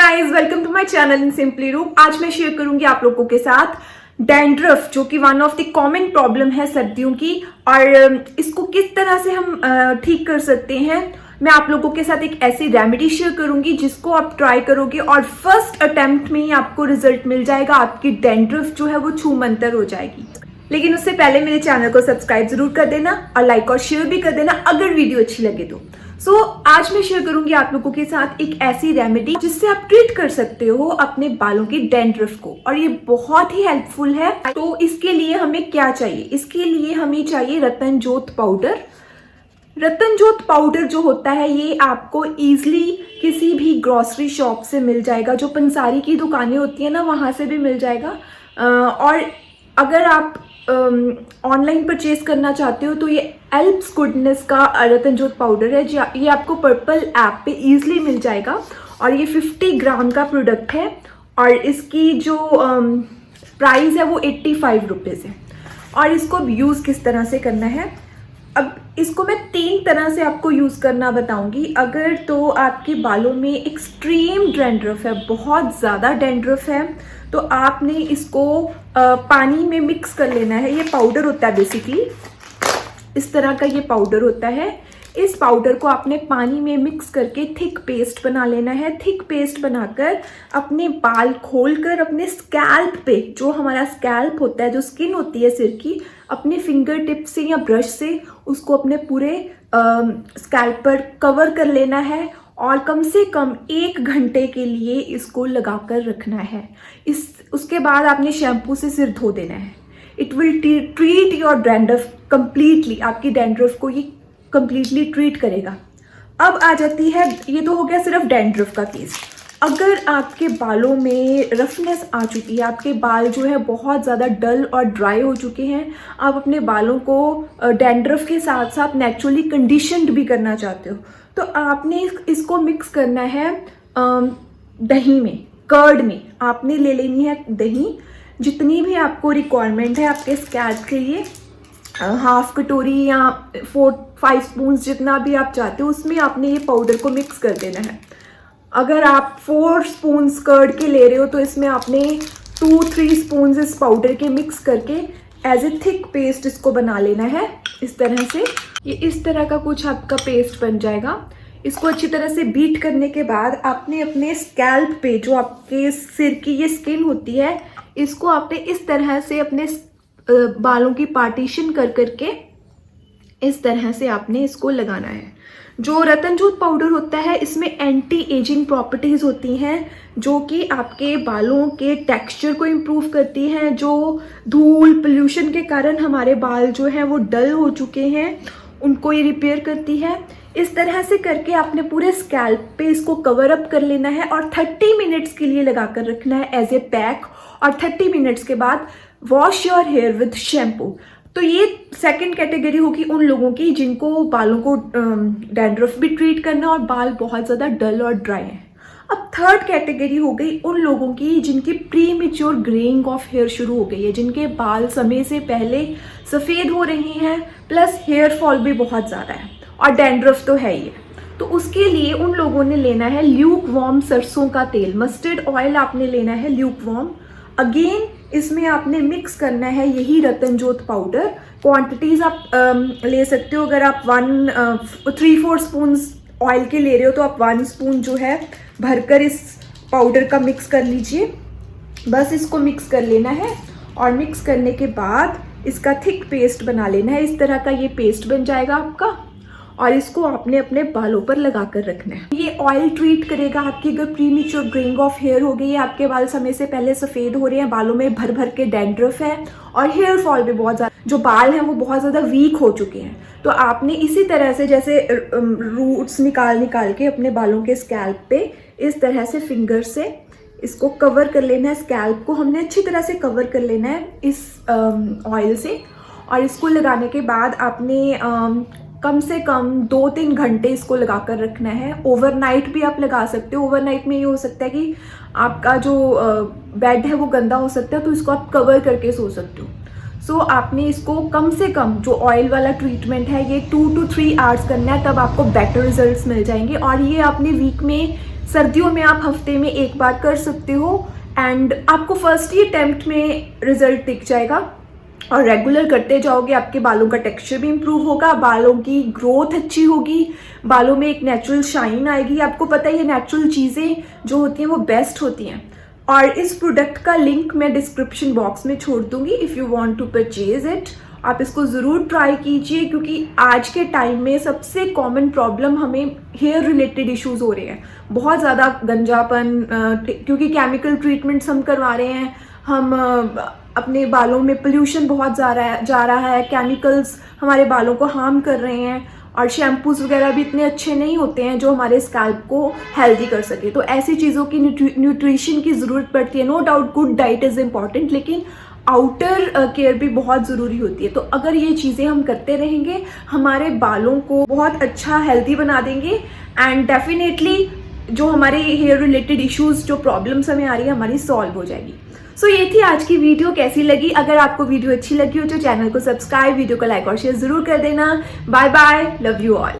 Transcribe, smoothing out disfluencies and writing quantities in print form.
Guys, welcome to my channel in simply Roop. आज मैं share करूंगी आप लोगों के साथ डैंड्रफ, जो कि one of the common problem है सर्दियों की, और इसको किस तरह से हम ठीक कर सकते हैं। मैं आप लोगों के साथ एक ऐसी रेमेडी शेयर करूंगी जिसको आप ट्राई करोगे और फर्स्ट अटेम्प्ट में ही आपको रिजल्ट मिल जाएगा। आपकी डैंड्रफ जो है वो छू मंतर हो जाएगी। लेकिन उससे पहले मेरे चैनल को सब्सक्राइब जरूर कर देना और लाइक और शेयर भी कर देना अगर वीडियो अच्छी लगे तो। आज मैं शेयर करूंगी आप लोगों के साथ एक ऐसी रेमेडी जिससे आप ट्रीट कर सकते हो अपने बालों की डैंड्रफ को, और ये बहुत ही हेल्पफुल है। तो इसके लिए हमें क्या चाहिए? इसके लिए हमें चाहिए रतन जोत पाउडर। रतन जोत पाउडर जो होता है ये आपको इजीली किसी भी ग्रोसरी शॉप से मिल जाएगा। जो पंसारी की दुकानें होती है ना, वहां से भी मिल जाएगा। और अगर आप ऑनलाइन परचेज करना चाहते हो तो ये एल्प्स गुडनेस का रतन जोत पाउडर है। ये आपको पर्पल ऐप पे इजीली मिल जाएगा, और ये 50 ग्राम का प्रोडक्ट है, और इसकी जो प्राइस है वो 85 रुपीज़ है। और इसको अब यूज़ किस तरह से करना है, अब इसको मैं 3 तरह से आपको यूज़ करना बताऊंगी। अगर तो आपके बालों में एक्सट्रीम डैंड्रफ है, बहुत ज़्यादा डैंड्रफ है, तो आपने इसको पानी में मिक्स कर लेना है। ये पाउडर होता है बेसिकली, इस तरह का ये पाउडर होता है। इस पाउडर को आपने पानी में मिक्स करके थिक पेस्ट बना लेना है। थिक पेस्ट बनाकर अपने बाल खोलकर अपने स्कैल्प पे, जो हमारा स्कैल्प होता है, जो स्किन होती है सिर की, अपने फिंगर टिप से या ब्रश से उसको अपने पूरे स्कैल्प पर कवर कर लेना है, और कम से कम 1 घंटे के लिए इसको लगाकर रखना है। उसके बाद आपने शैम्पू से सिर धो देना है। It will treat your dandruff completely. आपकी डैंड्रफ को ये कंप्लीटली ट्रीट करेगा। अब आ जाती है, ये तो हो गया सिर्फ डैंड्रफ का केस। अगर आपके बालों में रफनेस आ चुकी है, आपके बाल जो है बहुत ज़्यादा डल और ड्राई हो चुके हैं, आप अपने बालों को डैंड्रफ के साथ साथ नेचुरली कंडीशनड भी करना चाहते हो, तो आपने इसको मिक्स करना है दही में, कर्ड में। आपने ले लेनी है दही, जितनी भी आपको रिक्वायरमेंट है आपके स्कैल्प के लिए, हाफ कटोरी या 4-5 स्पून जितना भी आप चाहते हो, उसमें आपने ये पाउडर को मिक्स कर देना है। अगर आप 4 स्पून कर्ड के ले रहे हो तो इसमें आपने 2-3 स्पून इस पाउडर के मिक्स करके एज ए थिक पेस्ट इसको बना लेना है। इस तरह से ये इस तरह का कुछ आपका पेस्ट बन जाएगा। इसको अच्छी तरह से बीट करने के बाद आपने अपने स्कैल्प पे, जो आपके सिर की ये स्किन होती है, इसको आपने इस तरह से अपने बालों की पार्टीशन कर करके इस तरह से आपने इसको लगाना है। जो रतन जोत पाउडर होता है इसमें एंटी एजिंग प्रॉपर्टीज होती हैं, जो कि आपके बालों के टेक्सचर को इम्प्रूव करती हैं। जो धूल पोल्यूशन के कारण हमारे बाल जो हैं वो डल हो चुके हैं, उनको ये रिपेयर करती है। इस तरह से करके आपने पूरे स्कैल्प पे इसको कवर अप कर लेना है और 30 मिनट्स के लिए लगा कर रखना है एज ए पैक। और 30 मिनट्स के बाद wash your here with shampoo. तो ये सेकंड कैटेगरी होगी उन लोगों की जिनको बालों को डैंड्रफ भी ट्रीट करना और बाल बहुत ज़्यादा डल और ड्राई हैं। अब थर्ड कैटेगरी हो गई उन लोगों की जिनकी प्रीमेच्योर ग्रेइंग ऑफ हेयर शुरू हो गई है, जिनके बाल समय से पहले सफ़ेद हो रहे हैं, प्लस हेयर फॉल भी बहुत ज़्यादा है और डैंड्रफ तो है ही है। तो उसके लिए उन लोगों ने लेना है ल्यूक वार्म सरसों का तेल, मस्टर्ड ऑयल आपने लेना है ल्यूक वार्म। अगेन इसमें आपने मिक्स करना है यही रतन जोत पाउडर। क्वांटिटीज आप ले सकते हो। अगर आप 3-4 स्पून ऑयल के ले रहे हो तो आप 1 स्पून जो है भरकर इस पाउडर का मिक्स कर लीजिए। बस इसको मिक्स कर लेना है, और मिक्स करने के बाद इसका थिक पेस्ट बना लेना है। इस तरह का ये पेस्ट बन जाएगा आपका, और इसको आपने अपने बालों पर लगा कर रखना है। ये ऑयल ट्रीट करेगा आपकी अगर प्रीमेच्योर ग्रेइंग ऑफ हेयर हो गई है, आपके बाल समय से पहले सफ़ेद हो रहे हैं, बालों में भर भर के डैंड्रफ है और हेयर फॉल भी बहुत ज़्यादा, जो बाल हैं वो बहुत ज़्यादा वीक हो चुके हैं। तो आपने इसी तरह से जैसे रूट्स निकाल के अपने बालों के स्कैल्प पे इस तरह से फिंगर से इसको कवर कर लेना है। स्कैल्प को हमने अच्छी तरह से कवर कर लेना है इस ऑयल से, और इसको लगाने के बाद आपने कम से कम 2-3 घंटे इसको लगा कर रखना है। ओवरनाइट भी आप लगा सकते हो। ओवरनाइट में ये हो सकता है कि आपका जो बेड है वो गंदा हो सकता है, तो इसको आप कवर करके सो सकते हो। आपने इसको कम से कम, जो ऑयल वाला ट्रीटमेंट है, ये 2 to 3 आवर्स करना है, तब आपको बेटर रिजल्ट्स मिल जाएंगे। और ये आपने वीक में सर्दियों में आप हफ्ते में एक बार कर सकते हो एंड आपको फर्स्ट ही अटेम्प्ट में रिजल्ट दिख जाएगा और रेगुलर करते जाओगे आपके बालों का टेक्सचर भी इम्प्रूव होगा, बालों की ग्रोथ अच्छी होगी, बालों में एक नेचुरल शाइन आएगी। आपको पता है ये नेचुरल चीज़ें जो होती हैं वो बेस्ट होती हैं। और इस प्रोडक्ट का लिंक मैं डिस्क्रिप्शन बॉक्स में छोड़ दूंगी if you want to purchase it. आप इसको ज़रूर ट्राई कीजिए क्योंकि आज के टाइम में सबसे कॉमन प्रॉब्लम हमें हेयर रिलेटेड इश्यूज हो रहे हैं। बहुत ज़्यादा गंजापन, क्योंकि केमिकल ट्रीटमेंट्स हम करवा रहे हैं, हम अपने बालों में पोल्यूशन बहुत जा रहा है, केमिकल्स हमारे बालों को हार्म कर रहे हैं और शैम्पूज वगैरह भी इतने अच्छे नहीं होते हैं जो हमारे स्कैल्प को हेल्दी कर सके। तो ऐसी चीज़ों की न्यूट्रिशन की ज़रूरत पड़ती है। No doubt good diet is important, लेकिन आउटर केयर भी बहुत ज़रूरी होती है। तो अगर ये चीज़ें हम करते रहेंगे हमारे बालों को बहुत अच्छा हेल्दी बना देंगे एंड डेफिनेटली जो हमारे हेयर रिलेटेड इश्यूज, जो प्रॉब्लम्स हमें आ रही है, हमारी सॉल्व हो जाएगी। सो ये थी आज की वीडियो। कैसी लगी? अगर आपको वीडियो अच्छी लगी हो तो चैनल को सब्सक्राइब, वीडियो को लाइक और शेयर ज़रूर कर देना। Bye bye, love you all.